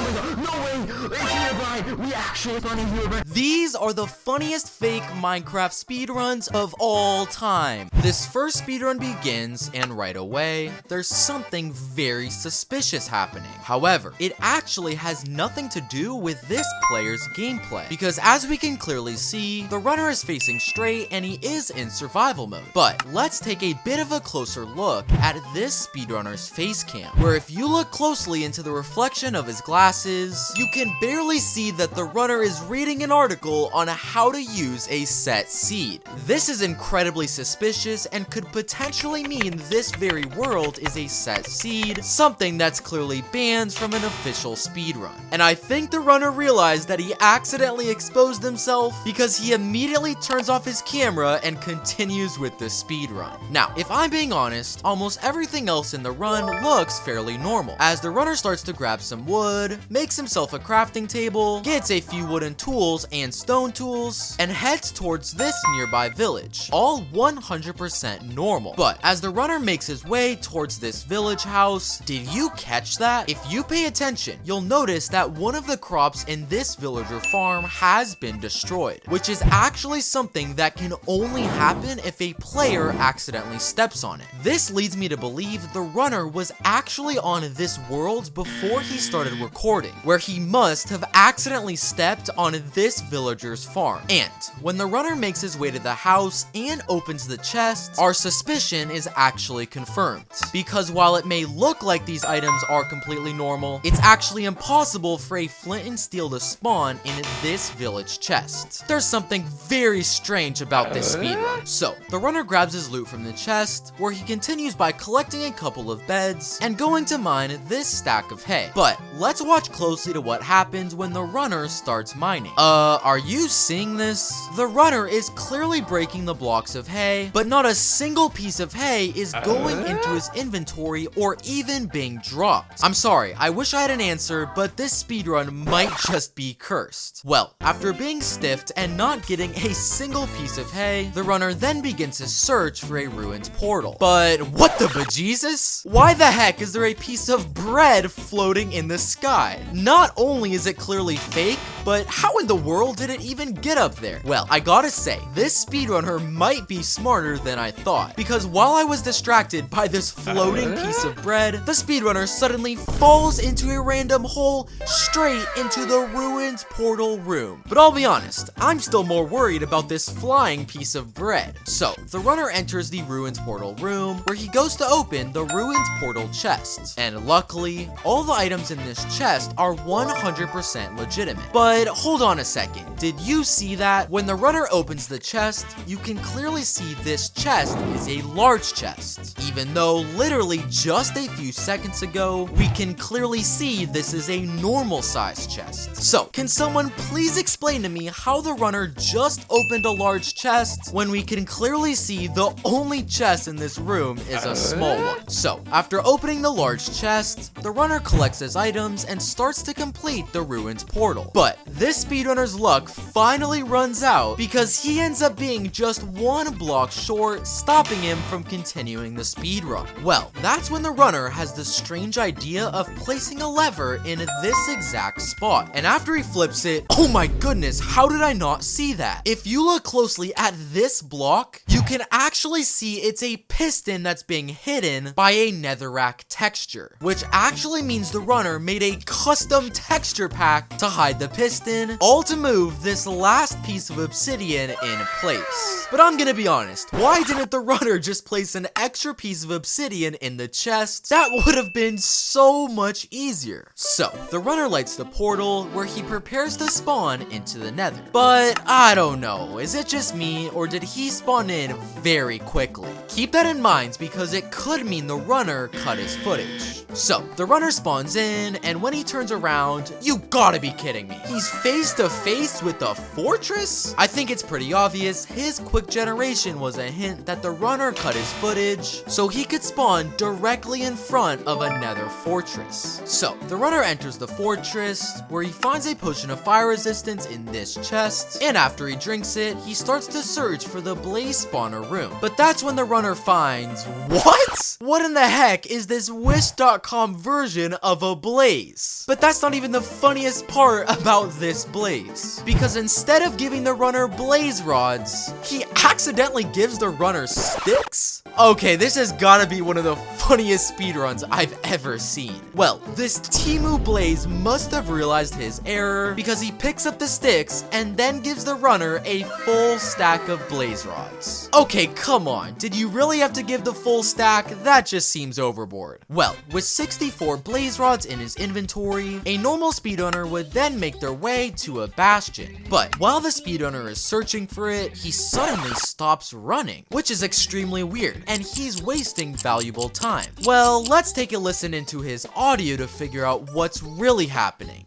my god, no way, it's nearby, we actually found a Herobrine. These are the funniest fake Minecraft speedruns of all time. This first speedrun begins, and right away, there's something very suspicious happening. However, it actually has nothing to do with this player's gameplay, because as we can clearly see, the runner is facing straight and he is in survival mode. But let's take a bit of a closer look at this speedrunner's face cam, where if you look closely into the reflection of his glasses, you can barely see that the runner is reading an article on how to use a set seed. This is incredibly suspicious and could potentially mean this very world is a set seed, something that's clearly banned from an official speedrun. And I think the runner realized that he accidentally exposed himself because he immediately turns off his camera and continues with the speedrun. Now, if I'm being honest, almost everything else in the run looks fairly normal, as the runner starts to grab some wood, makes himself a crafting table, gets a few wooden tools and stone tools, and heads towards this nearby village. All 100% normal. But as the runner makes his way towards this village house, did you catch that? If you pay attention, you'll notice that one of the crops in this villager farm has been destroyed, which is actually something that can only happen if a player accidentally steps on it. This leads me to believe the runner was actually on this world before he started recording, where he must have accidentally stepped on this villager's farm. And when the runner makes his way to the house and opens the chest, our suspicion is actually confirmed. Because while it may look like these items are completely normal, it's actually impossible for a flint and steel to spawn in this village chest. There's something very strange about this speedrun. So, the runner grabs his loot from the chest, where he continues by collecting a couple of beds and going to mine this stack of hay. But let's watch closely to what happens when the runner starts mining. Are you seeing this? The runner is clearly breaking the blocks of hay, but not a single piece of hay is going into his inventory or even being dropped. I'm sorry, I wish I had an answer, but this speedrun might just be cursed. Well, after being stiffed and not getting a single piece of hay, the runner then begins to search for a ruined portal. But what the bejesus? Why the heck is there a piece of bread floating in the sky? Not only is it clearly fake, but how in the world did it even get up there? Well, I gotta say, this speedrunner might be smarter than I thought, because while I was distracted by this floating piece of bread, the speedrunner suddenly falls into a random hole straight into the ruined portal room. But I'll be honest, I'm still more worried about this flying piece of bread. So, the runner enters the ruined portal room, where he goes to open the ruined portal chest. And luckily, all the items in this chest are 100% legitimate. But hold on a second, did you see that? When the runner opens the chest, you can clearly see this chest is a large chest. Even though literally just a few seconds ago, we can clearly see this is a normal sized chest. So, can someone please explain to me how the runner just opened a large chest when we can clearly see the only chest in this room is a small one? So, after opening the large chest, the runner collects his items and starts to complete the ruined portal. But this speedrunner's luck finally runs out because he ends up being just one block short, stopping him from continuing the speedrun. Well, that's when the runner has the strange idea of placing a lever in this exact spot. And after he flips it, oh my goodness, how did I not see that? If you look closely at this block, you can actually see it's a piston that's being hidden by a netherrack texture, which actually means the runner made a custom texture pack to hide the piston, all to move this last piece of obsidian in place. But I'm gonna be honest, why didn't the runner just place an extra piece of obsidian in the chest? That would have been so much easier. So, the runner lights the portal, where he prepares to spawn into the nether. But I don't know, is it just me, or did he spawn in very quickly? Keep that in mind, because it could mean the runner cut his footage. So, the runner spawns in, and when he turns around, you gotta be kidding me. He's face to face with the fortress? I think it's pretty obvious his quick generation was a hint that the runner cut his footage so he could spawn directly in front of a nether fortress. So, the runner enters the fortress, where he finds a potion of fire resistance in this chest, and after he drinks it, he starts to search for the blaze spawner room. But that's when the runner finds, what? What in the heck is this wish.com version of a blaze? sticks. But that's not even the funniest part about this blaze, because instead of giving the runner blaze rods, he accidentally gives the runner sticks? Okay, this has gotta be one of the funniest speedruns I've ever seen. Well, this Timu Blaze must have realized his error, because he picks up the sticks and then gives the runner a full stack of blaze rods. Okay, come on, did you really have to give the full stack? That just seems overboard. Well, with 64 blaze rods in his inventory, a normal speedrunner would then make their way to a bastion. But while the speedrunner is searching for it, he suddenly stops running, which is extremely weird, and he's wasting valuable time. Well, let's take a listen into his audio to figure out what's really happening.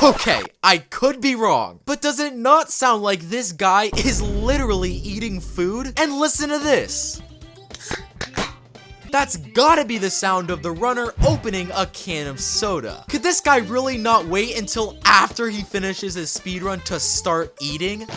Okay, I could be wrong, but does it not sound like this guy is literally eating food? And listen to this. That's gotta be the sound of the runner opening a can of soda. Could this guy really not wait until after he finishes his speedrun to start eating?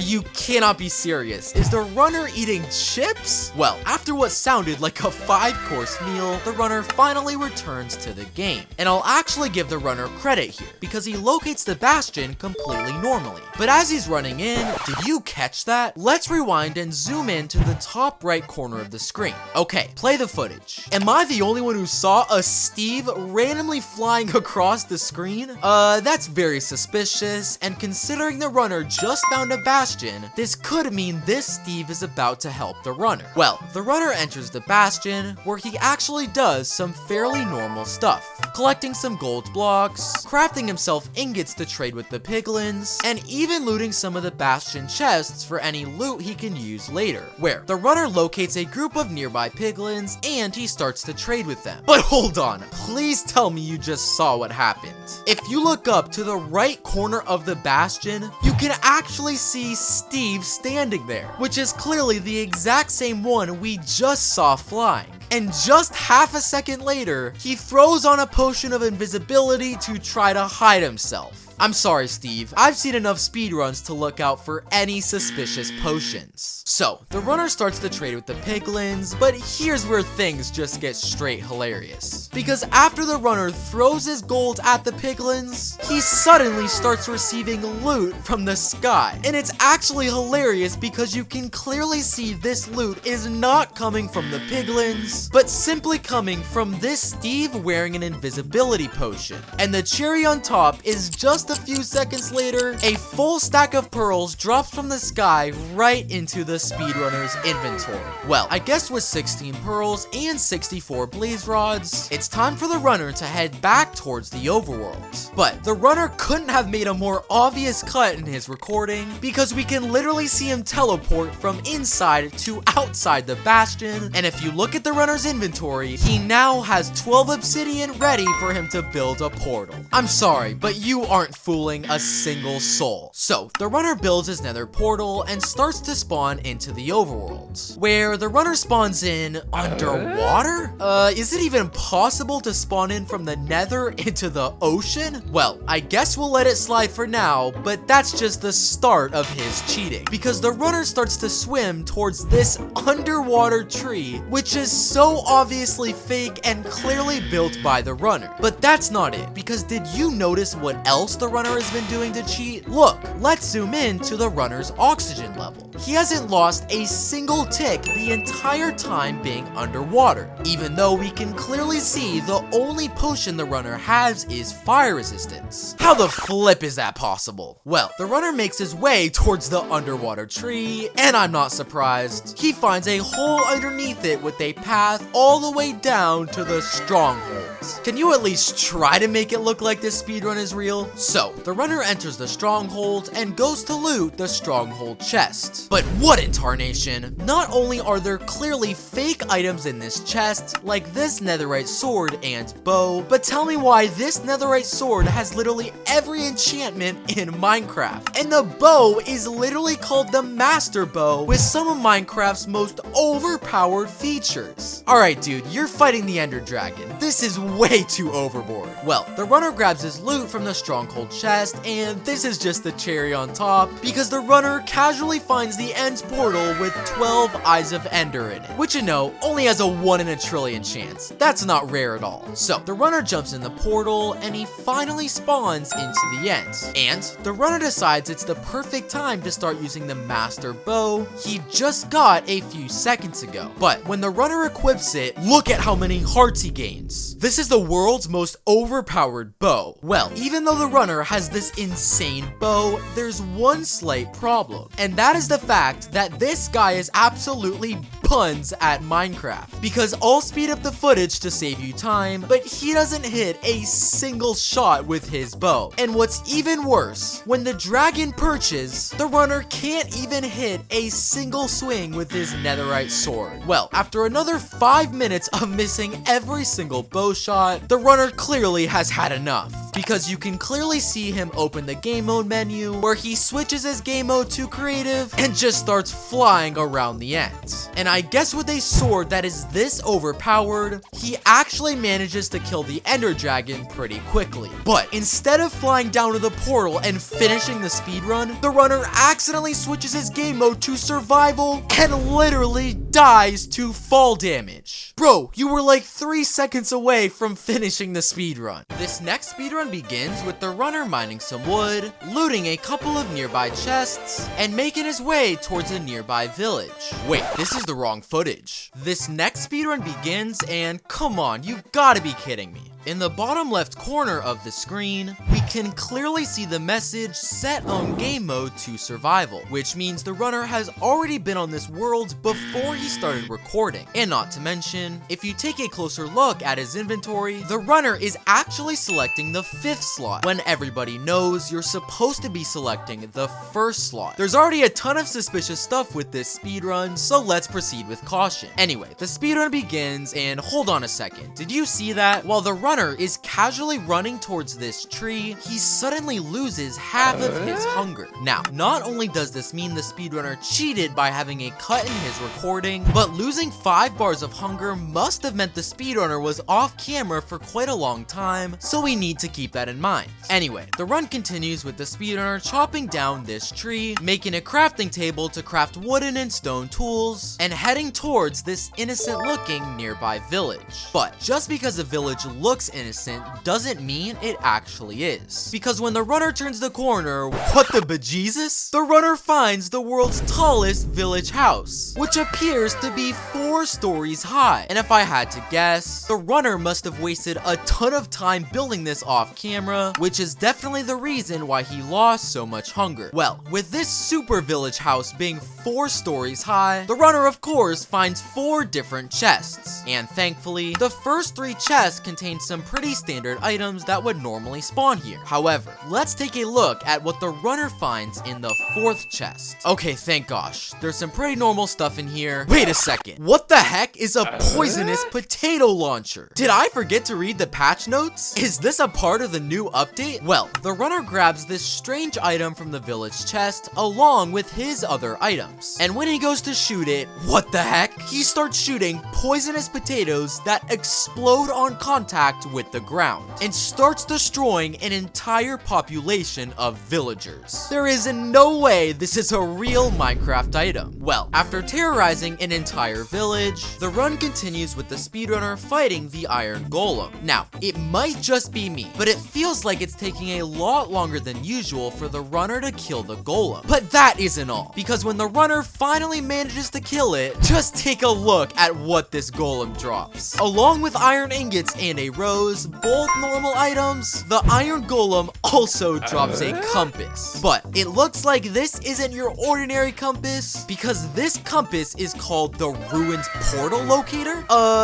You cannot be serious. Is the runner eating chips? Well, after what sounded like a 5-course meal, the runner finally returns to the game. And I'll actually give the runner credit here, because he locates the bastion completely normally. But as he's running in, did you catch that? Let's rewind and zoom in to the top right corner of the screen. Okay, play the footage. Am I the only one who saw a Steve randomly flying across the screen? That's very suspicious, and considering the runner just found a bastion, this could mean this Steve is about to help the runner. Well, the runner enters the bastion, where he actually does some fairly normal stuff, collecting some gold blocks, crafting himself ingots to trade with the piglins, and even looting some of the bastion chests for any loot he can use later, where the runner locates a group of nearby piglins and he starts to trade with them. But hold on, please tell me you just saw what happened. If you look up to the right corner of the bastion, you can actually see Steve standing there, which is clearly the exact same one we just saw flying. And just half a second later, he throws on a potion of invisibility to try to hide himself. I'm sorry, Steve. I've seen enough speedruns to look out for any suspicious potions. So, the runner starts to trade with the piglins, but here's where things just get straight hilarious. Because after the runner throws his gold at the piglins, he suddenly starts receiving loot from the sky. And it's actually hilarious because you can clearly see this loot is not coming from the piglins, but simply coming from this Steve wearing an invisibility potion. And the cherry on top is just a few seconds later, a full stack of pearls drops from the sky right into the speedrunner's inventory. Well, I guess with 16 pearls and 64 blaze rods, it's time for the runner to head back towards the overworld. But the runner couldn't have made a more obvious cut in his recording, because we can literally see him teleport from inside to outside the bastion, and if you look at the runner's inventory, he now has 12 obsidian ready for him to build a portal. I'm sorry, but you aren't fooling a single soul. So, the runner builds his nether portal and starts to spawn into the overworld, where the runner spawns in underwater? Is it even possible to spawn in from the nether into the ocean? Well, I guess we'll let it slide for now, but that's just the start of his cheating, because the runner starts to swim towards this underwater tree, which is so obviously fake and clearly built by the runner. But that's not it, because did you notice what else the runner has been doing to cheat? Look, let's zoom in to the runner's oxygen level. He hasn't lost a single tick the entire time being underwater, even though we can clearly see the only potion the runner has is fire resistance. How the flip is that possible? Well, the runner makes his way towards the underwater tree, and I'm not surprised. He finds a hole underneath it with a path all the way down to the strongholds. Can you at least try to make it look like this speedrun is real? So, the runner enters the stronghold and goes to loot the stronghold chest. But what in tarnation? Not only are there clearly fake items in this chest, like this netherite sword and bow, but tell me why this netherite sword has literally every enchantment in Minecraft. And the bow is literally called the Master Bow, with some of Minecraft's most overpowered features. Alright dude, you're fighting the Ender Dragon. This is way too overboard. Well, the runner grabs his loot from the stronghold chest, and this is just the cherry on top, because the runner casually finds finds the End's portal with 12 Eyes of Ender in it, which you know, only has a 1 in a trillion chance. That's not rare at all. So, the runner jumps in the portal, and he finally spawns into the End. And the runner decides it's the perfect time to start using the Master Bow he just got a few seconds ago. But when the runner equips it, look at how many hearts he gains. This is the world's most overpowered bow. Well, even though the runner has this insane bow, there's one slight problem, and that is the fact that this guy is absolutely buns at Minecraft, because I'll speed up the footage to save you time, but he doesn't hit a single shot with his bow. And what's even worse, when the dragon perches, the runner can't even hit a single swing with his netherite sword. Well, after another 5 minutes of missing every single bow shot, the runner clearly has had enough, because you can clearly see him open the game mode menu, where he switches his game mode to creative and just starts flying around the End. And I guess with a sword that is this overpowered, he actually manages to kill the Ender Dragon pretty quickly. But instead of flying down to the portal and finishing the speedrun, the runner accidentally switches his game mode to survival and literally dies to fall damage. Bro, you were like 3 seconds away from finishing the speedrun. This next speedrun begins with the runner mining some wood, looting a couple of nearby chests, and making his way towards a nearby village. Wait, this is the wrong footage. This next speedrun begins, and come on, you gotta be kidding me. In the bottom left corner of the screen, we can clearly see the message set on game mode to survival, which means the runner has already been on this world before he started recording. And not to mention, if you take a closer look at his inventory, the runner is actually selecting the 5th slot, when everybody knows you're supposed to be selecting the 1st slot. There's already a ton of suspicious stuff with this speedrun, so let's proceed with caution. Anyway, the speedrun begins, and hold on a second. Did you see that? While the runner is casually running towards this tree, he suddenly loses half of his hunger. Now, not only does this mean the speedrunner cheated by having a cut in his recording, but losing 5 bars of hunger must have meant the speedrunner was off camera for quite a long time, so we need to keep that in mind. Anyway, the run continues with the speedrunner chopping down this tree, making a crafting table to craft wooden and stone tools, and heading towards this innocent looking nearby village. But just because a village looks innocent doesn't mean it actually is. Because when the runner turns the corner, what the bejesus? The runner finds the world's tallest village house, which appears to be 4 stories high. And if I had to guess, the runner must have wasted a ton of time building this off camera, which is definitely the reason why he lost so much hunger. Well, with this super village house being 4 stories high, the runner of course finds 4 different chests. And thankfully, the first 3 chests contain some pretty standard items that would normally spawn here. However, let's take a look at what the runner finds in the 4th chest. Okay, thank gosh. There's some pretty normal stuff in here. Wait a second. What the heck is a poisonous potato launcher? Did I forget to read the patch notes? Is this a part of the new update? Well, the runner grabs this strange item from the village chest along with his other items. And when he goes to shoot it, what the heck? He starts shooting poisonous potatoes that explode on contact with the ground and starts destroying an entire population of villagers. There is no way this is a real Minecraft item. Well, after terrorizing an entire village, the run continues with the speedrunner fighting the iron golem. Now, it might just be me, but it feels like it's taking a lot longer than usual for the runner to kill the golem. But that isn't all, because when the runner finally manages to kill it, just take a look at what this golem drops. Along with iron ingots and a rose, both normal items, the iron golem also drops a compass. But it looks like this isn't your ordinary compass, because this compass is called the Ruins Portal Locator.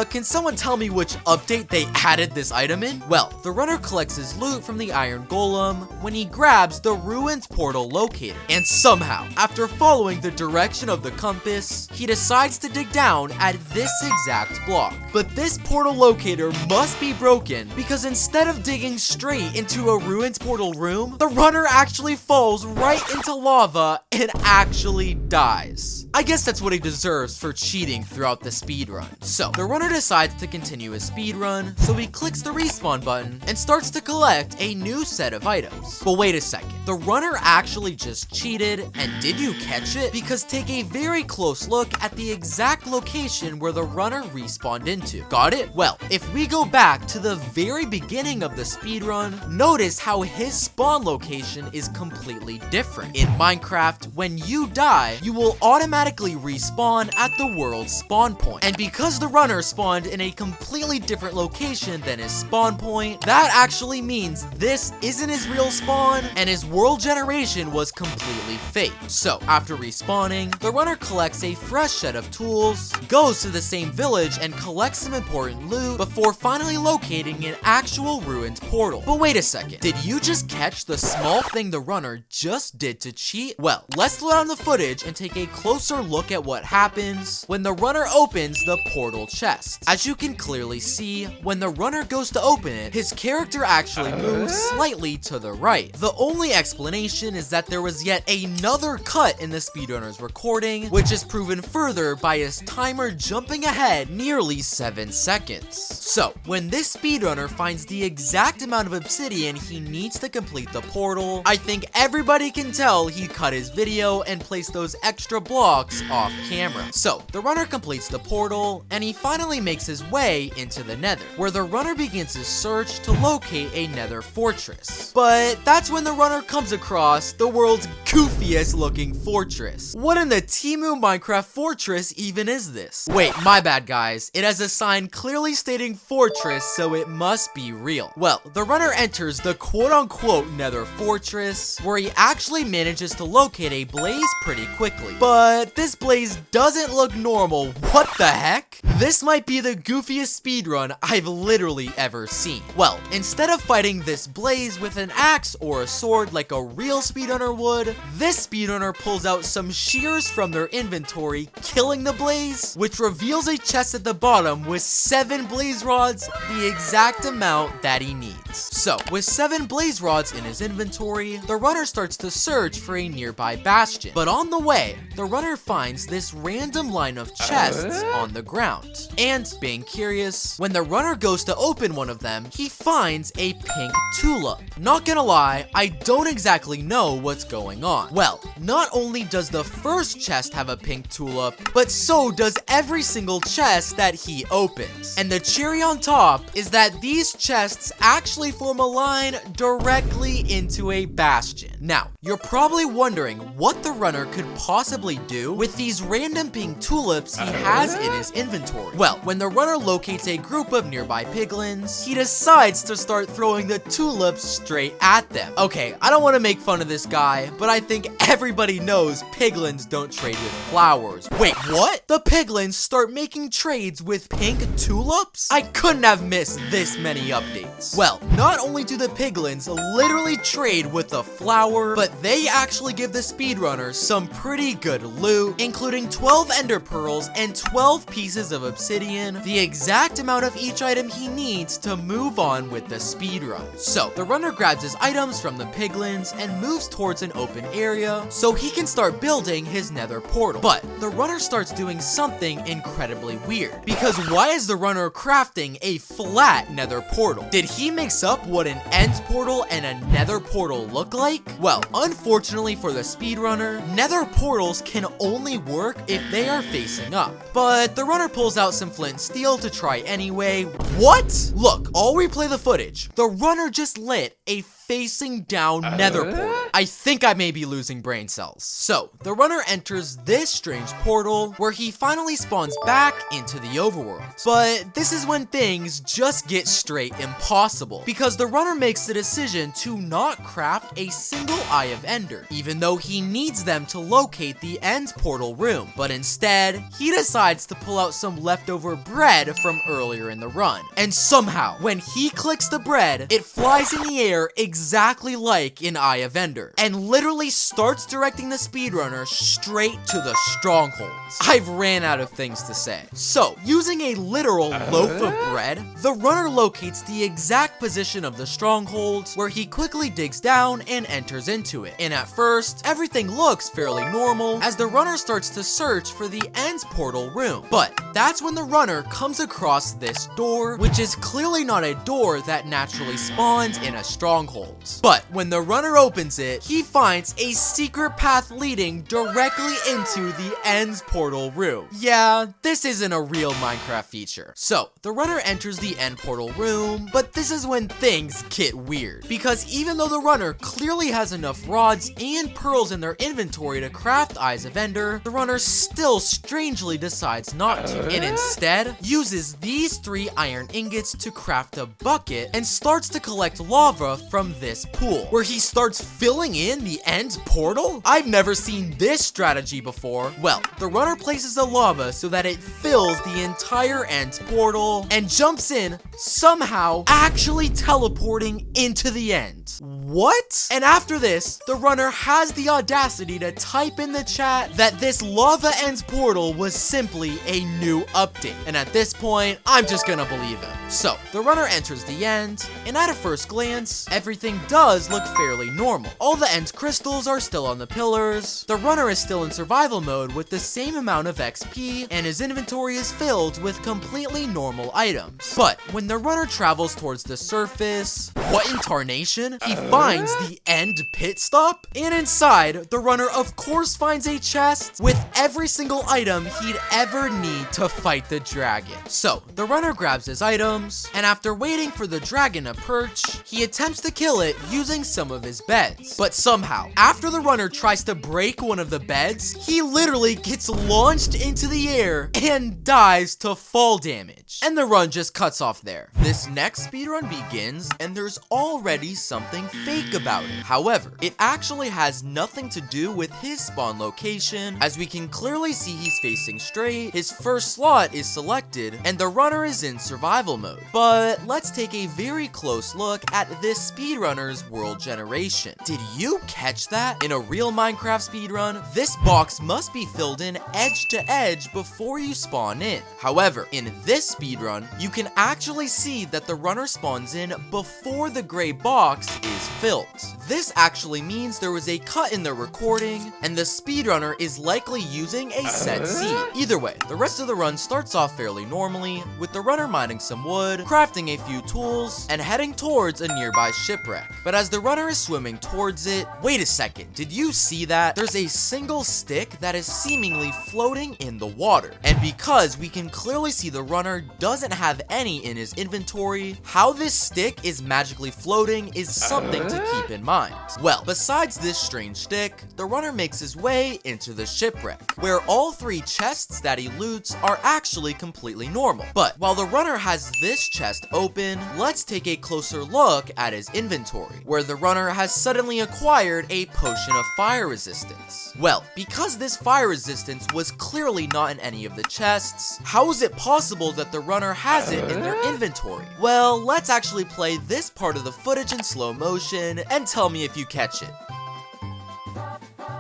Can someone tell me which update they added this item in? Well, the runner collects his loot from the iron golem when he grabs the Ruins Portal Locator. And somehow, after following the direction of the compass, he decides to dig down at this exact block. But this portal locator must be broken broken because instead of digging straight into a ruined portal room, the runner actually falls right into lava and actually dies. I guess that's what he deserves for cheating throughout the speedrun. So, the runner decides to continue his speedrun, so he clicks the respawn button and starts to collect a new set of items. But wait a second, the runner actually just cheated, and did you catch it? Because take a very close look at the exact location where the runner respawned into. Got it? Well, if we go back to the very beginning of the speedrun, notice how his spawn location is completely different. In Minecraft, when you die, you will automatically respawn at the world's spawn point. And because the runner spawned in a completely different location than his spawn point, that actually means this isn't his real spawn, and his world generation was completely fake. So, after respawning, the runner collects a fresh set of tools, goes to the same village and collects some important loot before finally locating an actual ruined portal. But wait a second, did you just catch the small thing the runner just did to cheat? Well, let's slow down the footage and take a closer look at what happens when the runner opens the portal chest. As you can clearly see, when the runner goes to open it, his character actually moves slightly to the right. The only explanation is that there was yet another cut in the speedrunner's recording, which is proven further by his timer jumping ahead nearly 7 seconds. So, when this speedrunner finds the exact amount of obsidian he needs to complete the portal, I think everybody can tell he cut his video and placed those extra blocks off camera. So, the runner completes the portal, and he finally makes his way into the nether, where the runner begins his search to locate a nether fortress. But that's when the runner comes across the world's goofiest looking fortress. What in the Timu Minecraft fortress even is this? Wait, my bad guys, it has a sign clearly stating fortress, so it must be real. Well, the runner enters the quote-unquote nether fortress, where he actually manages to locate a blaze pretty quickly. But this blaze doesn't look normal. What the heck? This might be the goofiest speedrun I've literally ever seen. Well, instead of fighting this blaze with an axe or a sword like a real speedrunner would, this speedrunner pulls out some shears from their inventory, killing the blaze, which reveals a chest at the bottom with 7 blaze rods, the exact amount that he needs. So, with 7 blaze rods in his inventory, the runner starts to search for a nearby bastion. But on the way, the runner finds this random line of chests on the ground. And, being curious, when the runner goes to open one of them, he finds a pink tulip. Not gonna lie, I don't exactly know what's going on. Well, not only does the first chest have a pink tulip, but so does every single chest that he opens. And the cherry on top is that these chests actually form a line directly into a bastion. Now, you're probably wondering what the runner could possibly do with these random pink tulips he has in his inventory. Well, when the runner locates a group of nearby piglins, he decides to start throwing the tulips straight at them. Okay, I don't want to make fun of this guy, but I think everybody knows piglins don't trade with flowers. Wait, what? The piglins start making trades with pink tulips? I couldn't have missed this many updates. Well, not only do the piglins literally trade with the flower, but they actually give the speedrunner some pretty good loot, including 12 ender pearls and 12 pieces of obsidian, the exact amount of each item he needs to move on with the speedrun. So, the runner grabs his items from the piglins and moves towards an open area so he can start building his nether portal. But the runner starts doing something incredibly weird, because why is the runner crafting a flat nether portal? Did he mix up what an end portal and a nether portal look like? Well, unfortunately for the speedrunner, nether portals can only work if they are facing up. But the runner pulls out some flint and steel to try anyway. What? Look, I'll replay the footage. The runner just lit a facing down nether portal. I think I may be losing brain cells. So, the runner enters this strange portal where he finally spawns back into the overworld. But this is when things just get straight impossible, because the runner makes the decision to not craft a single Eye of Ender, even though he needs them to locate the end portal room. But instead, he decides to pull out some leftover bread from earlier in the run. And somehow, when he clicks the bread, it flies in the air exactly exactly like in Eye of Ender, and literally starts directing the speedrunner straight to the strongholds. I've ran out of things to say. So, using a literal loaf of bread, the runner locates the exact position of the strongholds, where he quickly digs down and enters into it. And at first, everything looks fairly normal as the runner starts to search for the end's portal room. But that's when the runner comes across this door, which is clearly not a door that naturally spawns in a stronghold. But when the runner opens it, he finds a secret path leading directly into the end's portal room. Yeah, this isn't a real Minecraft feature. So, the runner enters the end portal room, but this is when things get weird. Because even though the runner clearly has enough rods and pearls in their inventory to craft Eyes of Ender, the runner still strangely decides not to, and instead uses these 3 iron ingots to craft a bucket and starts to collect lava from this pool, where he starts filling in the end portal? I've never seen this strategy before. Well, the runner places the lava so that it fills the entire end portal and jumps in, somehow actually teleporting into the end. What? And after this, the runner has the audacity to type in the chat that this lava ends portal was simply a new update. And at this point, I'm just gonna believe him. So, the runner enters the end, and at a first glance, everything does look fairly normal. All the end crystals are still on the pillars, the runner is still in survival mode with the same amount of XP, and his inventory is filled with completely normal items. But when the runner travels towards the surface, what in tarnation? He finds the end pit stop, and inside, the runner of course finds a chest with every single item he'd ever need to fight the dragon. So, the runner grabs his items, and after waiting for the dragon to perch, he attempts to kill it using some of his beds. But somehow, after the runner tries to break one of the beds, he literally gets launched into the air and dies to fall damage. And the run just cuts off there. This next speedrun begins, and there's already something fake about it. However, it actually has nothing to do with his spawn location, as we can clearly see he's facing straight, his first slot is selected, and the runner is in survival mode. But let's take a very close look at this speedrunner's world generation. Did you catch that? In a real Minecraft speedrun, this box must be filled in edge to edge before you spawn in. However, in this speedrun, you can actually see that the runner spawns in before the gray box is filled. This actually means there was a cut in the recording, and the speedrunner is likely using a set seed. Either way, the rest of the run starts off fairly normally, with the runner mining some wood, crafting a few tools, and heading towards a nearby shipwreck. But as the runner is swimming towards it, wait a second, did you see that? There's a single stick that is seemingly floating in the water. And because we can clearly see the runner doesn't have any in his inventory, how this stick is magically floating is something to keep in mind. Well, besides this strange stick, the runner makes his way into the shipwreck, where all 3 chests that he loots are actually completely normal. But while the runner has this chest open, let's take a closer look at his inventory, where the runner has suddenly acquired a potion of fire resistance. Well, because this fire resistance was clearly not in any of the chests, how is it possible that the runner has it in their inventory? Well, let's actually play this part of the footage in slow motion and tell me if you catch it.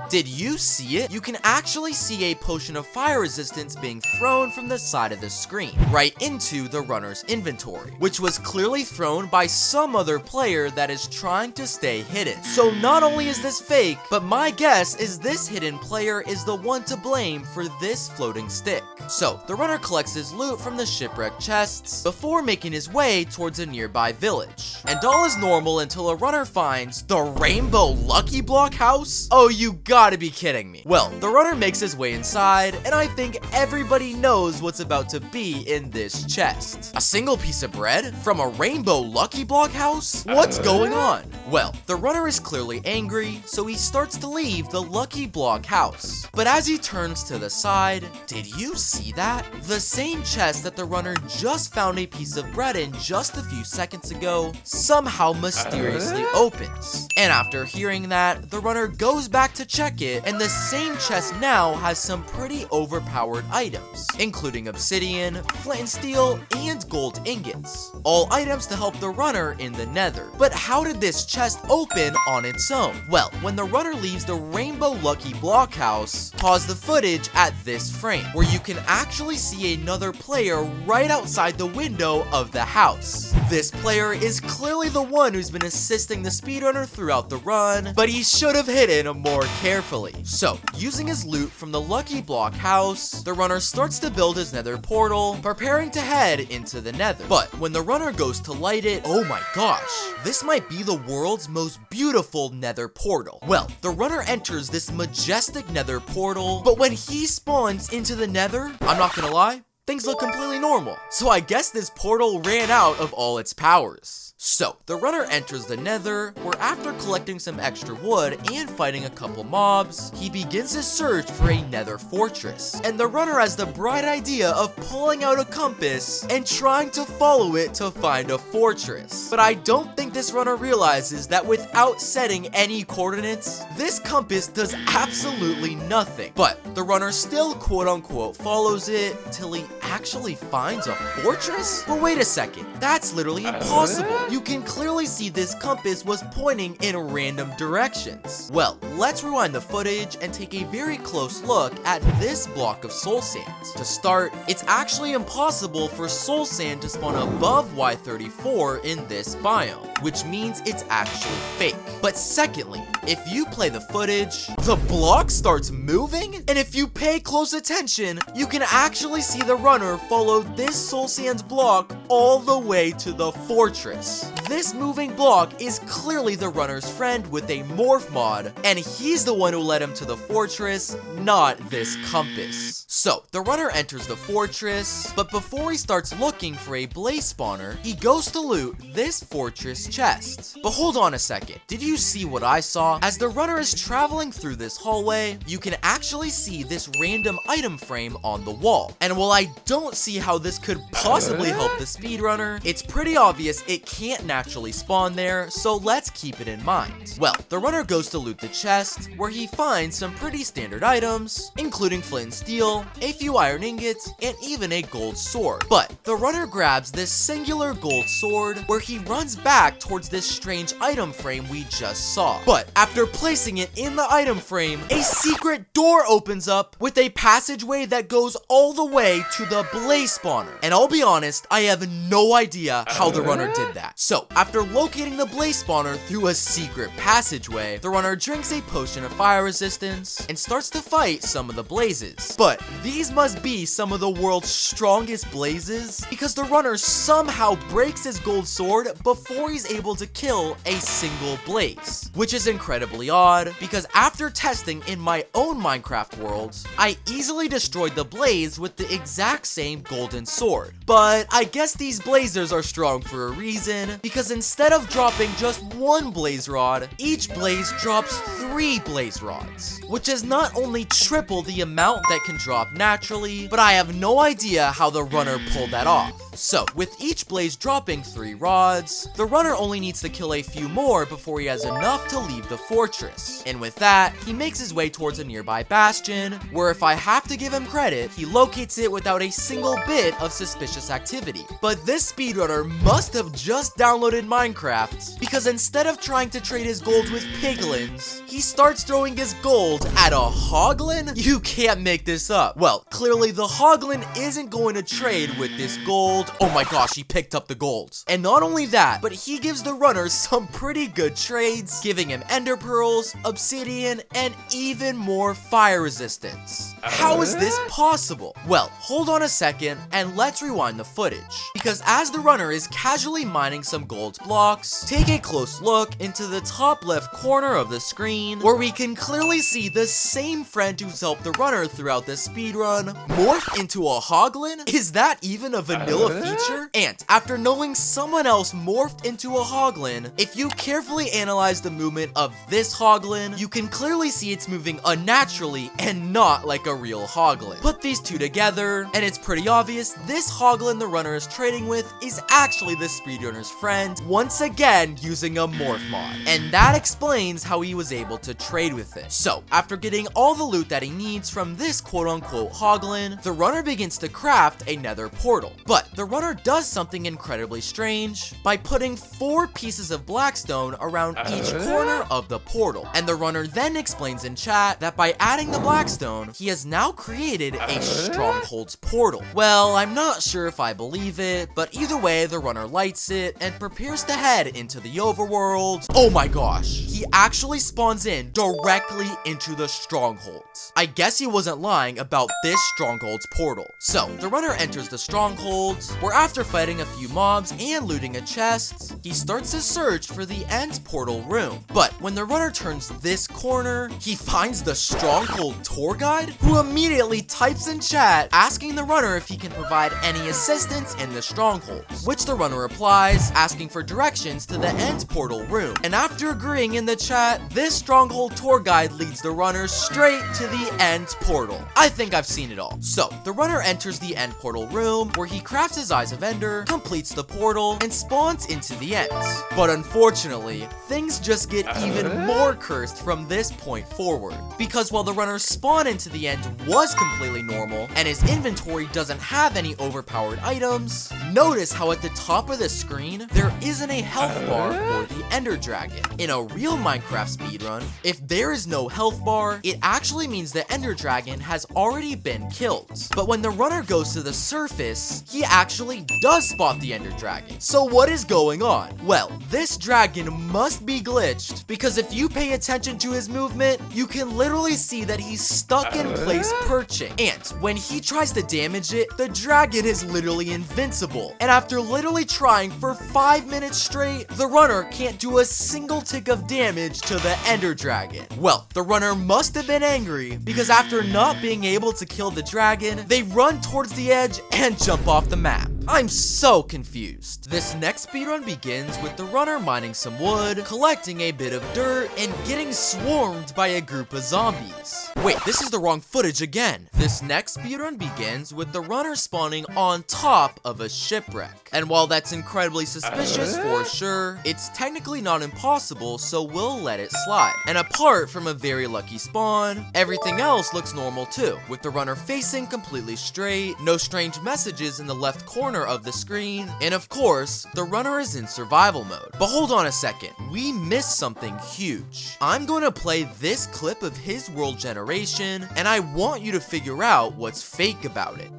Did you see it? You can actually see a potion of fire resistance being thrown from the side of the screen, right into the runner's inventory, which was clearly thrown by some other player that is trying to stay hidden. So not only is this fake, but my guess is this hidden player is the one to blame for this floating stick. So the runner collects his loot from the shipwreck chests before making his way towards a nearby village. And all is normal until a runner finds the Rainbow Lucky Block house? Oh, you gotta be kidding me. Well, the runner makes his way inside, and I think everybody knows what's about to be in this chest. A single piece of bread from a Rainbow Lucky Block house? What's going on? Well, the runner is clearly angry, so he starts to leave the Lucky Block house. But as he turns to the side, did you see that? The same chest that the runner just found a piece of bread in just a few seconds ago somehow mysteriously opens. And after hearing that, the runner goes back to check check it, and the same chest now has some pretty overpowered items, including obsidian, flint and steel, and gold ingots. All items to help the runner in the nether. But how did this chest open on its own? Well, when the runner leaves the Rainbow Lucky Block House, pause the footage at this frame, where you can actually see another player right outside the window of the house. This player is clearly the one who's been assisting the speedrunner throughout the run, but he should have hidden more carefully. So, using his loot from the Lucky Block House, the runner starts to build his nether portal, preparing to head into the nether. But when the runner goes to light it, oh my gosh, this might be the world's most beautiful nether portal. Well, the runner enters this majestic nether portal, but when he spawns into the nether, I'm not gonna lie, things look completely normal. So I guess this portal ran out of all its powers. So, the runner enters the nether, where after collecting some extra wood and fighting a couple mobs, he begins his search for a nether fortress. And the runner has the bright idea of pulling out a compass and trying to follow it to find a fortress. But I don't think this runner realizes that without setting any coordinates, this compass does absolutely nothing. But the runner still quote-unquote follows it till he actually finds a fortress? But wait a second, that's literally impossible. You can clearly see this compass was pointing in random directions. Well, let's rewind the footage and take a very close look at this block of soul sand. To start, it's actually impossible for soul sand to spawn above Y34 in this biome, which means it's actually fake. But secondly, if you play the footage, the block starts moving, and if you pay close attention, you can actually see the runner follow this soul sand's block all the way to the fortress. This moving block is clearly the runner's friend with a morph mod, and he's the one who led him to the fortress, not this compass. So, the runner enters the fortress, but before he starts looking for a blaze spawner, he goes to loot this fortress chest. But hold on a second, did you see what I saw? As the runner is traveling through this hallway, you can actually see this random item frame on the wall. And while I don't see how this could possibly help the speedrunner, it's pretty obvious it can't naturally spawn there, so let's keep it in mind. Well, the runner goes to loot the chest, where he finds some pretty standard items, including flint and steel, a few iron ingots, and even a gold sword. But the runner grabs this singular gold sword, where he runs back towards this strange item frame we just saw. But after placing it in the item frame, a secret door opens up with a passageway that goes all the way to the blaze spawner. And I'll be honest, I have no idea how the runner did that. So, after locating the blaze spawner through a secret passageway, the runner drinks a potion of fire resistance and starts to fight some of the blazes. But these must be some of the world's strongest blazes, because the runner somehow breaks his gold sword before he's able to kill a single blaze. Which is incredibly odd, because after testing in my own Minecraft world, I easily destroyed the blaze with the exact same golden sword. But I guess these blazers are strong for a reason, because instead of dropping just one blaze rod, each blaze drops 3 blaze rods, which is not only triple the amount that can drop naturally, but I have no idea how the runner pulled that off. So, with each blaze dropping 3 rods, the runner only needs to kill a few more before he has enough to leave the fortress. And with that, he makes his way towards a nearby bastion, where if I have to give him credit, he locates it without a single bit of suspicious activity. But this speedrunner must have just downloaded Minecraft, because instead of trying to trade his gold with piglins, he starts throwing his gold at a hoglin? You can't make this up. Well, clearly the hoglin isn't going to trade with this gold. Oh my gosh, he picked up the gold. And not only that, but he gives the runner some pretty good trades, giving him ender pearls, obsidian, and even more fire resistance. How is this possible? Well, hold on a second and let's rewind the footage. Because as the runner is casually mining some gold blocks, take a close look into the top left corner of the screen, where we can clearly see the same friend who's helped the runner throughout this speedrun morph into a hoglin? Is that even a vanilla a feature? And after knowing someone else morphed into a hoglin, if you carefully analyze the movement of this hoglin, you can clearly see it's moving unnaturally and not like a real hoglin. Put these two together, and it's pretty obvious this hoglin the runner is trading with is actually the speedrunner's friend, once again using a morph mod. And that explains how he was able to trade with it. So, after getting all the loot that he needs from this quote-unquote hoglin, the runner begins to craft a nether portal. But the runner does something incredibly strange by putting 4 pieces of blackstone around each corner of the portal. And the runner then explains in chat that by adding the blackstone, he has now created a strongholds portal. Well, I'm not sure if I believe it, but either way, the runner lights it and prepares to head into the overworld. Oh my gosh, he actually spawns in directly into the strongholds. I guess he wasn't lying about this strongholds portal. So, the runner enters the strongholds, where after fighting a few mobs and looting a chest, he starts to search for the end portal room. But when the runner turns this corner, he finds the stronghold tour guide, who immediately types in chat asking the runner if he can provide any assistance in the strongholds, which the runner replies asking for directions to the end portal room. And after agreeing in the chat, this stronghold tour guide leads the runner straight to the end portal. I think I've seen it all. So, the runner enters the end portal room, where he crafts his Eyes of Ender, completes the portal, and spawns into the end. But unfortunately, things just get even more cursed from this point forward. Because while the runner's spawn into the end was completely normal, and his inventory doesn't have any overpowered items, notice how at the top of the screen, there isn't a health bar for the Ender Dragon. In a real Minecraft speedrun, if there is no health bar, it actually means the Ender Dragon has already been killed. But when the runner goes to the surface, he actually does spot the Ender Dragon. So what is going on? Well, this dragon must be glitched, because if you pay attention to his movement, you can literally see that he's stuck in place perching. And when he tries to damage it, the dragon is literally invincible. And after literally trying for 5 minutes straight, the runner can't do a single tick of damage to the Ender Dragon. Well, the runner must have been angry, because after not being able to kill the dragon, they run towards the edge and jump off the map. I'm so confused. This next speedrun begins with the runner mining some wood, collecting a bit of dirt, and getting swarmed by a group of zombies. Wait, this is the wrong footage again. This next speedrun begins with the runner spawning on top of a shipwreck. And while that's incredibly suspicious for sure, it's technically not impossible, so we'll let it slide. And apart from a very lucky spawn, everything else looks normal too, with the runner facing completely straight, no strange messages in the left corner of the screen, and of course, the runner is in survival mode. But hold on a second, we missed something huge. I'm going to play this clip of his world generation, and I want you to figure out what's fake about it.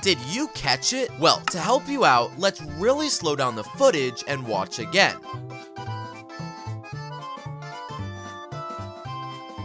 Did you catch it? Well, to help you out, let's really slow down the footage and watch again.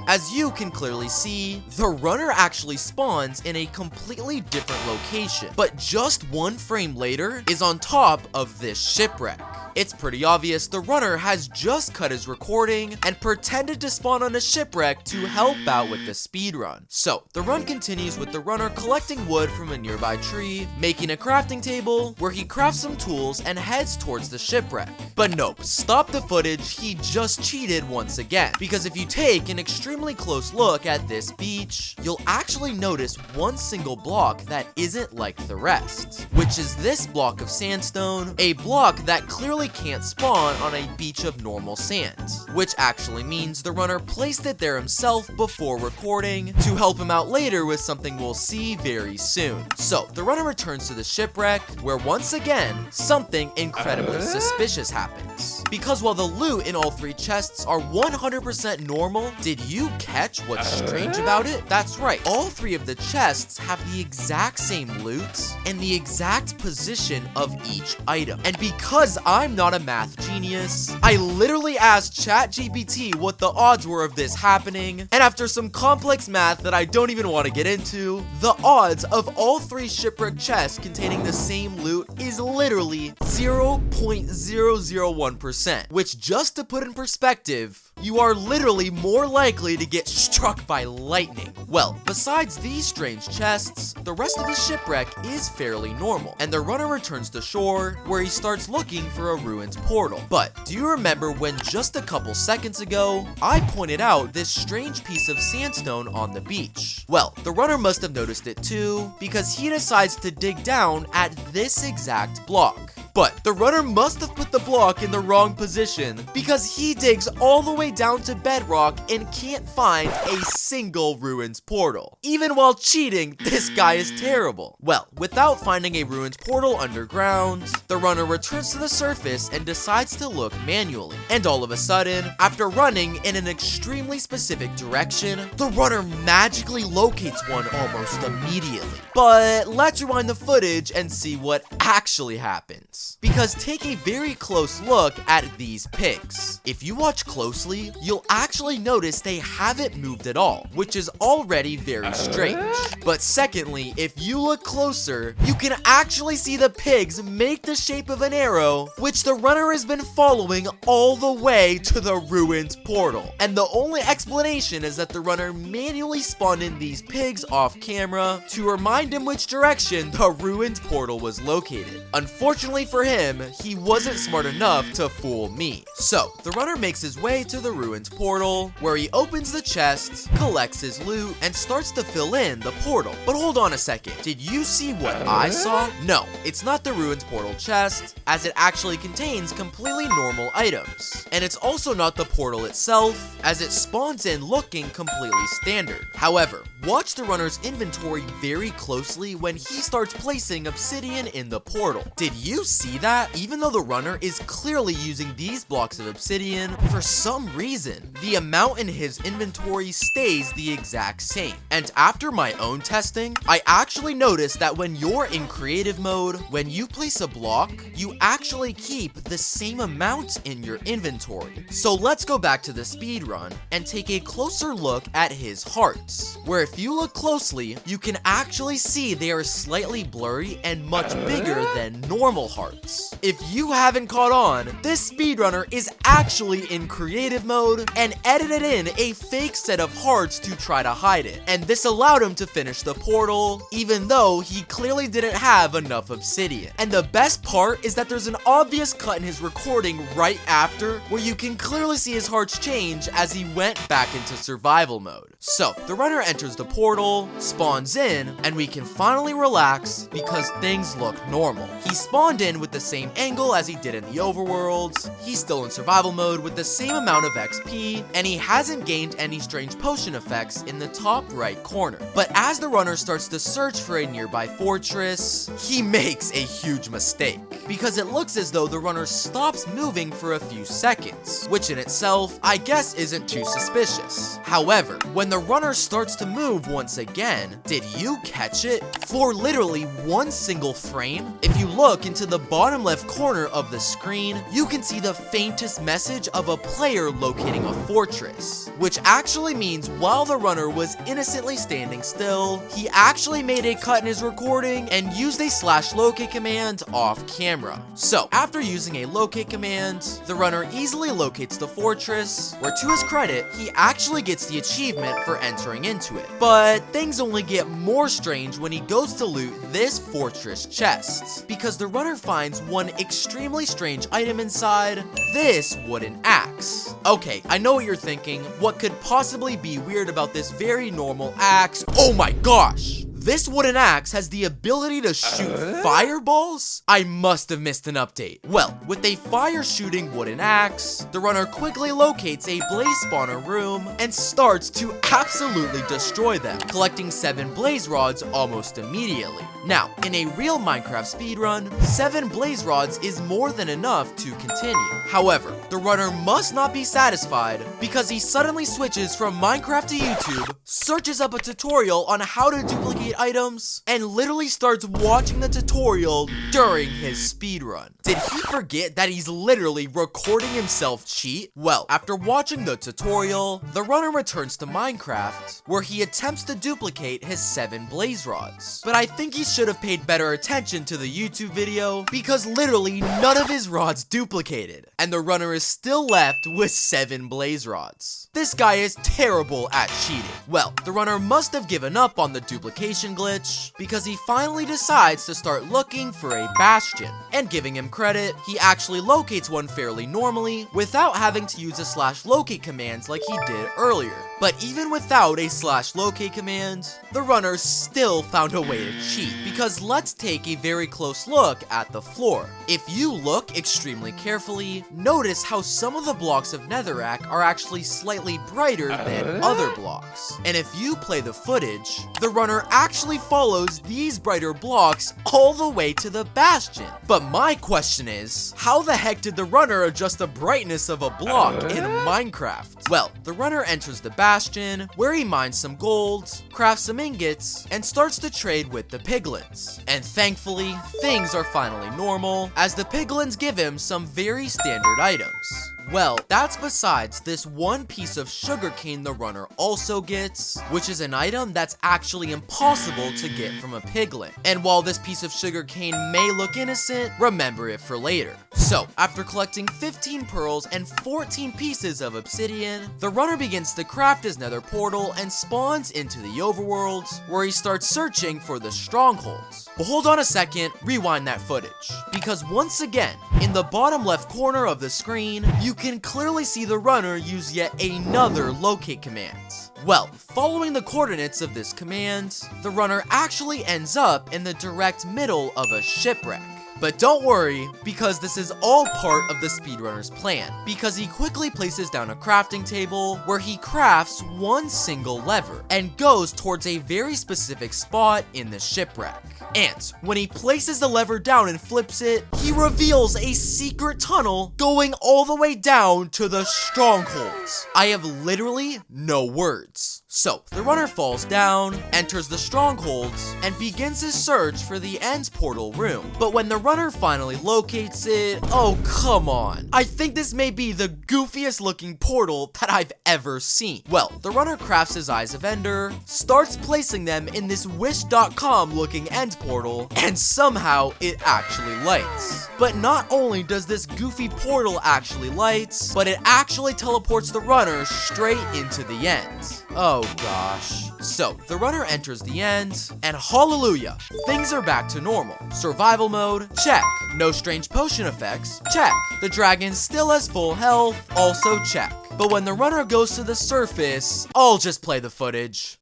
As you can clearly see, the runner actually spawns in a completely different location, but just 1 frame later is on top of this shipwreck. It's pretty obvious the runner has just cut his recording and pretended to spawn on a shipwreck to help out with the speedrun. So, the run continues with the runner collecting wood from a nearby tree, making a crafting table, where he crafts some tools and heads towards the shipwreck. But nope, stop the footage, he just cheated once again. Because if you take an extremely close look at this beach, you'll actually notice one single block that isn't like the rest, which is this block of sandstone, a block that clearly can't spawn on a beach of normal sand, which actually means the runner placed it there himself before recording to help him out later with something we'll see very soon. So the runner returns to the shipwreck, where once again something incredibly suspicious happens, because while the loot in all 3 chests are 100% normal, did you catch what's strange about it? That's right, all 3 of the chests have the exact same loot and the exact position of each item. And because I'm not a math genius, I literally asked ChatGPT what the odds were of this happening, and after some complex math that I don't even want to get into, the odds of all 3 shipwreck chests containing the same loot is literally 0.001%, which, just to put in perspective, you are literally more likely to get struck by lightning. Well, besides these strange chests, the rest of his shipwreck is fairly normal, and the runner returns to shore where he starts looking for a ruined portal. But do you remember when just a couple seconds ago, I pointed out this strange piece of sandstone on the beach? Well, the runner must have noticed it too, because he decides to dig down at this exact block. But the runner must have put the block in the wrong position, because he digs all the way down to bedrock and can't find a single ruins portal. Even while cheating, this guy is terrible. Well, without finding a ruins portal underground, the runner returns to the surface and decides to look manually. And all of a sudden, after running in an extremely specific direction, the runner magically locates one almost immediately. But let's rewind the footage and see what actually happens. Because take a very close look at these pigs. If you watch closely, you'll actually notice they haven't moved at all, which is already very strange. But secondly, if you look closer, you can actually see the pigs make the shape of an arrow, which the runner has been following all the way to the ruined portal. And the only explanation is that the runner manually spawned in these pigs off camera to remind him which direction the ruined portal was located. Unfortunately for him, he wasn't smart enough to fool me. So, the runner makes his way to the ruined portal, where he opens the chest, collects his loot, and starts to fill in the portal. But hold on a second, did you see what I saw? No, it's not the ruined portal chest, as it actually contains completely normal items. And it's also not the portal itself, as it spawns in looking completely standard. However, watch the runner's inventory very closely when he starts placing obsidian in the portal. Did you see that? Even though the runner is clearly using these blocks of obsidian, for some reason, the amount in his inventory stays the exact same. And after my own testing, I actually noticed that when you're in creative mode, when you place a block, you actually keep the same amount in your inventory. So let's go back to the speedrun and take a closer look at his hearts, where if you look closely, you can actually see they are slightly blurry and much bigger than normal hearts. If you haven't caught on, this speedrunner is actually in creative mode and edited in a fake set of hearts to try to hide it. And this allowed him to finish the portal, even though he clearly didn't have enough obsidian. And the best part is that there's an obvious cut in his recording right after, where you can clearly see his hearts change as he went back into survival mode. So, the runner enters the portal, spawns in, and we can finally relax because things look normal. He spawned in with the same angle as he did in the overworlds, he's still in survival mode with the same amount of XP, and he hasn't gained any strange potion effects in the top right corner. But as the runner starts to search for a nearby fortress, he makes a huge mistake, because it looks as though the runner stops moving for a few seconds, which in itself, I guess isn't too suspicious. However, when the runner starts to move once again, did you catch it? For literally one single frame, if you look into the bottom left corner of the screen, you can see the faintest message of a player locating a fortress, which actually means while the runner was innocently standing still, he actually made a cut in his recording and used a /locate command off camera. So, after using a locate command, the runner easily locates the fortress, where to his credit, he actually gets the achievement for entering into it. But things only get more strange when he goes to loot this fortress chest, because the runner finds one extremely strange item inside, this wooden axe. Okay, I know what you're thinking. What could possibly be weird about this very normal axe? Oh my gosh! This wooden axe has the ability to shoot fireballs? I must have missed an update. Well, with a fire-shooting wooden axe, the runner quickly locates a blaze spawner room and starts to absolutely destroy them, collecting 7 blaze rods almost immediately. Now, in a real Minecraft speedrun, 7 blaze rods is more than enough to continue. However, the runner must not be satisfied, because he suddenly switches from Minecraft to YouTube, searches up a tutorial on how to duplicate duplicate items, and literally starts watching the tutorial during his speedrun. Did he forget that he's literally recording himself cheat? Well, after watching the tutorial, the runner returns to Minecraft, where he attempts to duplicate his 7 blaze rods. But I think he should have paid better attention to the YouTube video, because literally none of his rods duplicated, and the runner is still left with 7 blaze rods. This guy is terrible at cheating. Well, the runner must have given up on the duplication glitch, because he finally decides to start looking for a bastion. And giving him credit, he actually locates one fairly normally, without having to use a /locate command like he did earlier. But even without a /locate command, the runner still found a way to cheat, because let's take a very close look at the floor. If you look extremely carefully, notice how some of the blocks of netherrack are actually slightly brighter than other blocks. And if you play the footage, the runner actually follows these brighter blocks all the way to the bastion. But my question is, how the heck did the runner adjust the brightness of a block in Minecraft? Well, the runner enters the bastion, where he mines some gold, crafts some ingots, and starts to trade with the piglins. And thankfully, things are finally normal, as the piglins give him some very standard items. Well, that's besides this one piece of sugarcane the runner also gets, which is an item that's actually impossible to get from a piglin. And while this piece of sugarcane may look innocent, remember it for later. So, after collecting 15 pearls and 14 pieces of obsidian, the runner begins to craft his nether portal and spawns into the overworld, where he starts searching for the strongholds. But hold on a second, rewind that footage, because once again, in the bottom left corner of the screen, you can clearly see the runner use yet another locate command. Well, following the coordinates of this command, the runner actually ends up in the direct middle of a shipwreck. But don't worry, because this is all part of the speedrunner's plan, because he quickly places down a crafting table where he crafts one single lever and goes towards a very specific spot in the shipwreck. And when he places the lever down and flips it, he reveals a secret tunnel going all the way down to the strongholds. I have literally no words. So, the runner falls down, enters the strongholds, and begins his search for the end portal room. But when the runner finally locates it, oh come on. I think this may be the goofiest looking portal that I've ever seen. Well, the runner crafts his Eyes of Ender, starts placing them in this wish.com looking end portal, and somehow it actually lights. But not only does this goofy portal actually lights, but it actually teleports the runner straight into the end. Oh gosh. So, the runner enters the end, and hallelujah, things are back to normal. Survival mode, check. No strange potion effects, check. The dragon still has full health, also check. But when the runner goes to the surface, I'll just play the footage.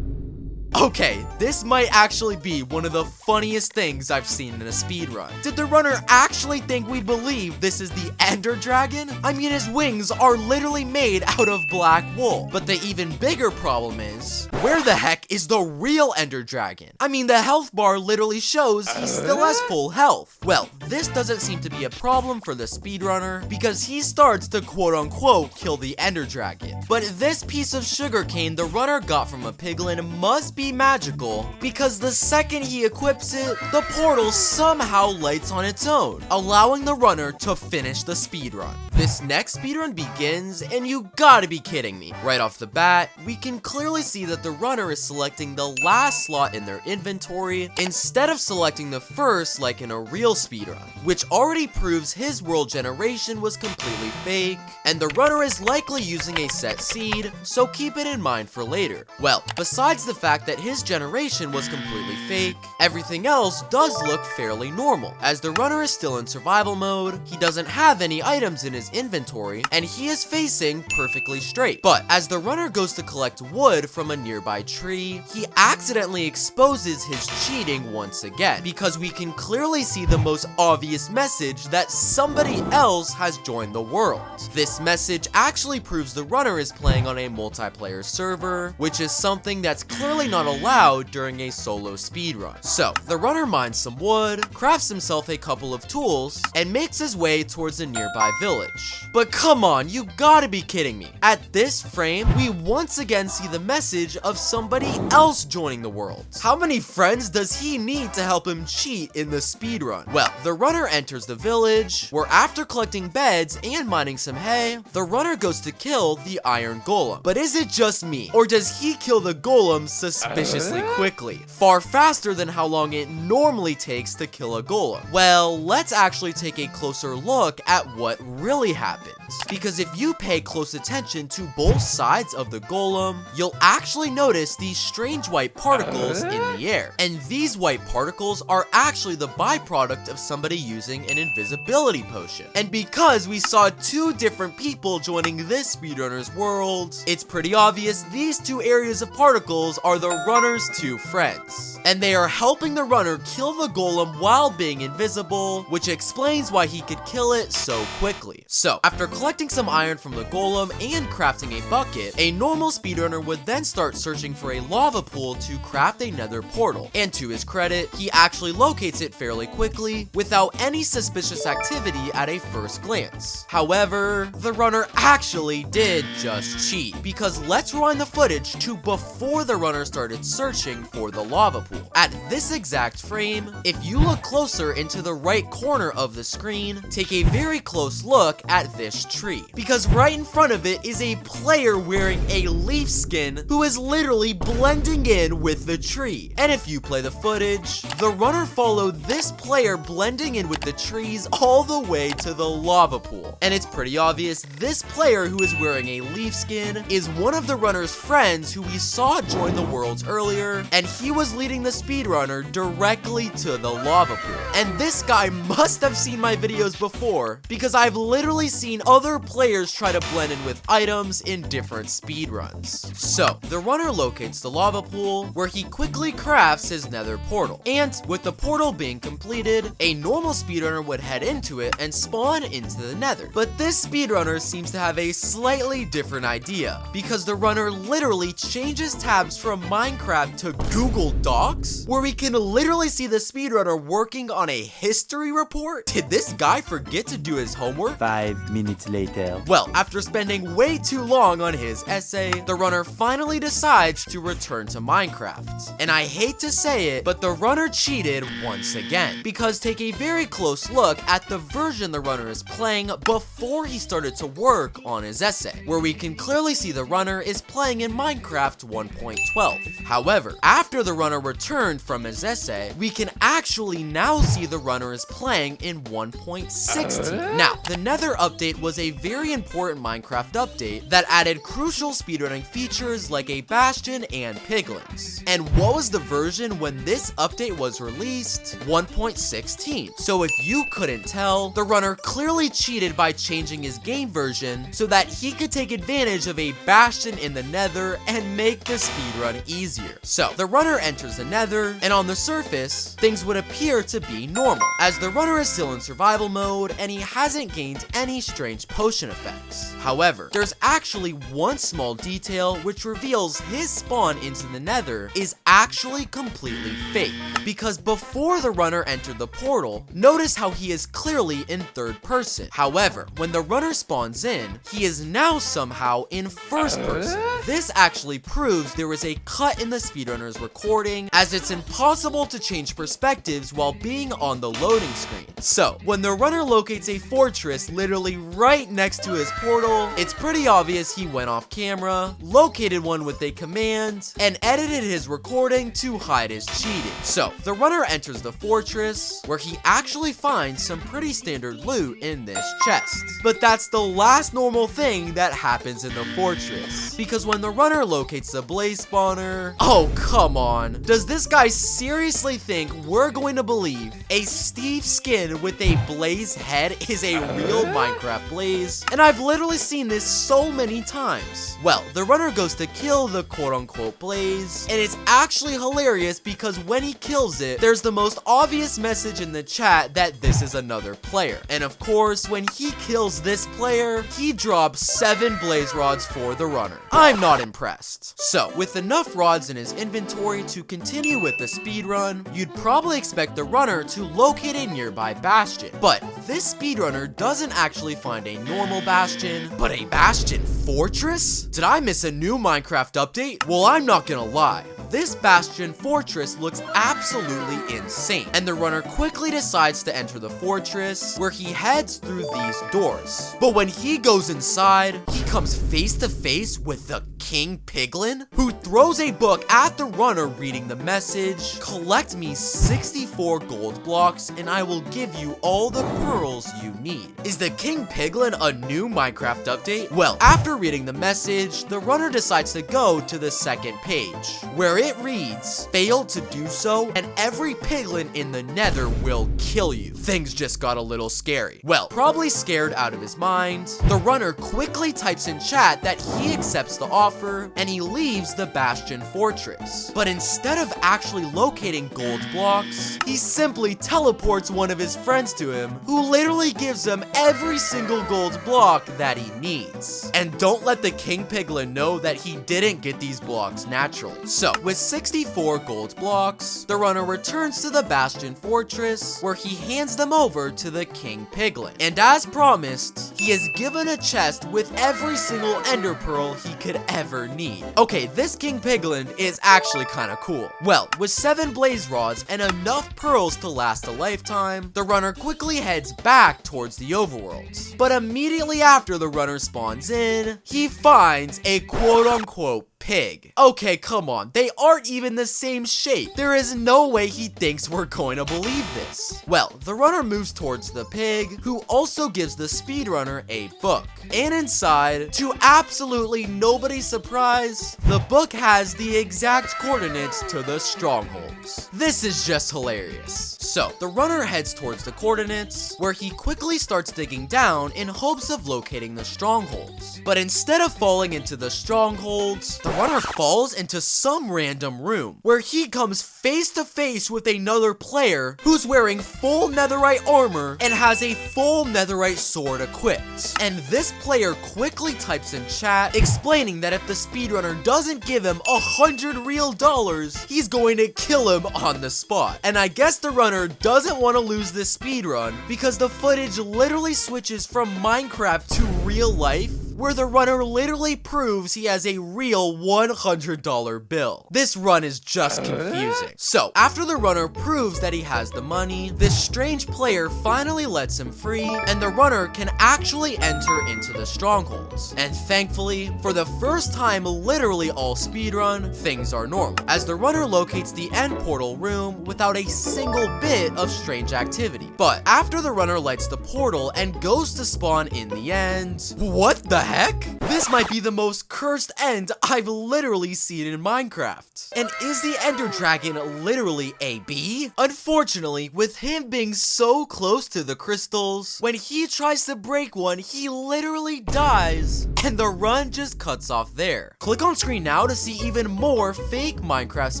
Okay, this might actually be one of the funniest things I've seen in a speedrun. Did the runner actually think we'd believe this is the Ender Dragon? I mean, his wings are literally made out of black wool. But the even bigger problem is, where the heck is the real Ender Dragon? I mean, the health bar literally shows he still has full health. Well, this doesn't seem to be a problem for the speedrunner, because he starts to quote-unquote kill the Ender Dragon. But this piece of sugarcane the runner got from a piglin must be magical, because the second he equips it, the portal somehow lights on its own, allowing the runner to finish the speedrun. This next speedrun begins, and you gotta be kidding me. Right off the bat, we can clearly see that the runner is selecting the last slot in their inventory instead of selecting the first like in a real speedrun, which already proves his world generation was completely fake, and the runner is likely using a set seed, so keep it in mind for later. Well, besides the fact that his generation was completely fake, everything else does look fairly normal, as the runner is still in survival mode, he doesn't have any items in his inventory, and he is facing perfectly straight. But as the runner goes to collect wood from a nearby tree, he accidentally exposes his cheating once again, because we can clearly see the most obvious message that somebody else has joined the world. This message actually proves the runner is playing on a multiplayer server, which is something that's clearly not allowed during a solo speedrun. So, the runner mines some wood, crafts himself a couple of tools, and makes his way towards a nearby village. footage. But come on, you gotta be kidding me. At this frame, we once again see the message of somebody else joining the world. How many friends does he need to help him cheat in the speedrun? Well, the runner enters the village, where after collecting beds and mining some hay, the runner goes to kill the iron golem. But is it just me, or does he kill the golem suspiciously quickly? Far faster than how long it normally takes to kill a golem. Well, let's actually take a closer look at what really happens. Because if you pay close attention to both sides of the golem, you'll actually notice these strange white particles in the air. And these white particles are actually the byproduct of somebody using an invisibility potion. And because we saw two different people joining this speedrunner's world, it's pretty obvious these two areas of particles are the runner's two friends. And they are helping the runner kill the golem while being invisible, which explains why he could kill it so quickly. So, after collecting some iron from the golem and crafting a bucket, a normal speedrunner would then start searching for a lava pool to craft a nether portal. And to his credit, he actually locates it fairly quickly without any suspicious activity at a first glance. However, the runner actually did just cheat, because let's rewind the footage to before the runner started searching for the lava pool. At this exact frame, if you look closer into the right corner of the screen, take a very close look at this tree, because right in front of it is a player wearing a leaf skin who is literally blending in with the tree. And if you play the footage, the runner followed this player blending in with the trees all the way to the lava pool. And it's pretty obvious this player who is wearing a leaf skin is one of the runner's friends who we saw join the worlds earlier, and he was leading the speedrunner directly to the lava pool. And this guy must have seen my videos before, because I've literally seen other players try to blend in with items in different speedruns. So, the runner locates the lava pool, where he quickly crafts his nether portal. And with the portal being completed, a normal speedrunner would head into it and spawn into the nether. But this speedrunner seems to have a slightly different idea, because the runner literally changes tabs from Minecraft to Google Docs, where we can literally see the speedrunner working on a history report. Did this guy forget to do his homework? 5 minutes later. Well, after spending way too long on his essay, the runner finally decides to return to Minecraft. And I hate to say it, but the runner cheated once again, because take a very close look at the version the runner is playing before he started to work on his essay, where we can clearly see the runner is playing in Minecraft 1.12. However, after the runner returned from his essay, we can actually now see the runner is playing in 1.16. Now, the Nether update was a very important Minecraft update that added crucial speedrunning features like a bastion and piglins. And what was the version when this update was released? 1.16. So if you couldn't tell, the runner clearly cheated by changing his game version so that he could take advantage of a bastion in the Nether and make the speedrun easier. So the runner enters the Nether, and on the surface, things would appear to be normal, as the runner is still in survival mode and he hasn't gained any strange potion effects. However, there's actually one small detail which reveals his spawn into the Nether is actually completely fake, because before the runner entered the portal, notice how he is clearly in third person. However, when the runner spawns in, he is now somehow in first person. This actually proves there was a cut in the speedrunner's recording, as it's impossible to change perspectives while being on the loading screen. So, when the runner locates a fortress literally right next to his portal, it's pretty obvious he went off camera, located one with a command, and edited his recording to hide his cheating. So, the runner enters the fortress, where he actually finds some pretty standard loot in this chest. But that's the last normal thing that happens in the fortress, because when the runner locates the blaze spawner... Oh, come on. Does this guy seriously think we're going to believe a Steve skin with a blaze head is a real Minecraft blaze? And I've literally seen this so many times. Well, the runner goes to kill the quote-unquote blaze, and it's actually hilarious because when he kills it, there's the most obvious message in the chat that this is another player. And of course, when he kills this player, he drops 7 blaze rods for the runner. I'm not impressed. So, with enough rods in his inventory to continue with the speedrun, you'd probably expect the runner to locate a nearby bastion. But this speedrunner doesn't actually find a normal bastion, but a bastion fortress? Did I miss a new Minecraft update? Well, I'm not gonna lie. This bastion fortress looks absolutely insane, and the runner quickly decides to enter the fortress, where he heads through these doors. But when he goes inside, he comes face to face with the King Piglin, who throws a book at the runner reading the message, "Collect me 64 gold blocks and I will give you all the pearls you need." Is the King Piglin a new Minecraft update? Well, after reading the message, the runner decides to go to the second page, where it reads, "Fail to do so and every piglin in the nether will kill you." Things just got a little scary. Well, probably scared out of his mind, the runner quickly types in chat that he accepts the offer and he leaves the bastion fortress. But instead of actually locating gold blocks, he simply teleports one of his friends to him, who literally gives him every single gold block that he needs. And don't let the King Piglin know that he didn't get these blocks naturally. So, with 64 gold blocks, the runner returns to the bastion fortress, where he hands them over to the King Piglin. And as promised, he is given a chest with every single ender pearl he could ever need. Okay, this King Piglin is actually kind of cool. Well, with 7 blaze rods and enough pearls to last a lifetime, the runner quickly heads back towards the overworld. But immediately after the runner spawns in, he finds a quote-unquote pig. Okay, come on, they aren't even the same shape. There is no way he thinks we're going to believe this. Well, the runner moves towards the pig, who also gives the speedrunner a book. And inside, to absolutely nobody's surprise, the book has the exact coordinates to the strongholds. This is just hilarious. So, the runner heads towards the coordinates, where he quickly starts digging down in hopes of locating the strongholds. But instead of falling into the strongholds, the runner falls into some random room, where he comes face to face with another player who's wearing full netherite armor and has a full netherite sword equipped. And this player quickly types in chat, explaining that if the speedrunner doesn't give him 100 real dollars, he's going to kill him on the spot. And I guess the runner doesn't want to lose this speedrun, because the footage literally switches from Minecraft to real life, where the runner literally proves he has a real $100 bill. This run is just confusing. So, after the runner proves that he has the money, this strange player finally lets him free, and the runner can actually enter into the strongholds. And thankfully, for the first time literally all speedrun, things are normal, as the runner locates the end portal room without a single bit of strange activity. But after the runner lights the portal and goes to spawn in the end, what the heck? This might be the most cursed end I've literally seen in Minecraft. And is the Ender Dragon literally a bee? Unfortunately, with him being so close to the crystals, when he tries to break one, he literally dies, and the run just cuts off there. Click on screen now to see even more fake Minecraft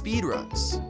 speedruns.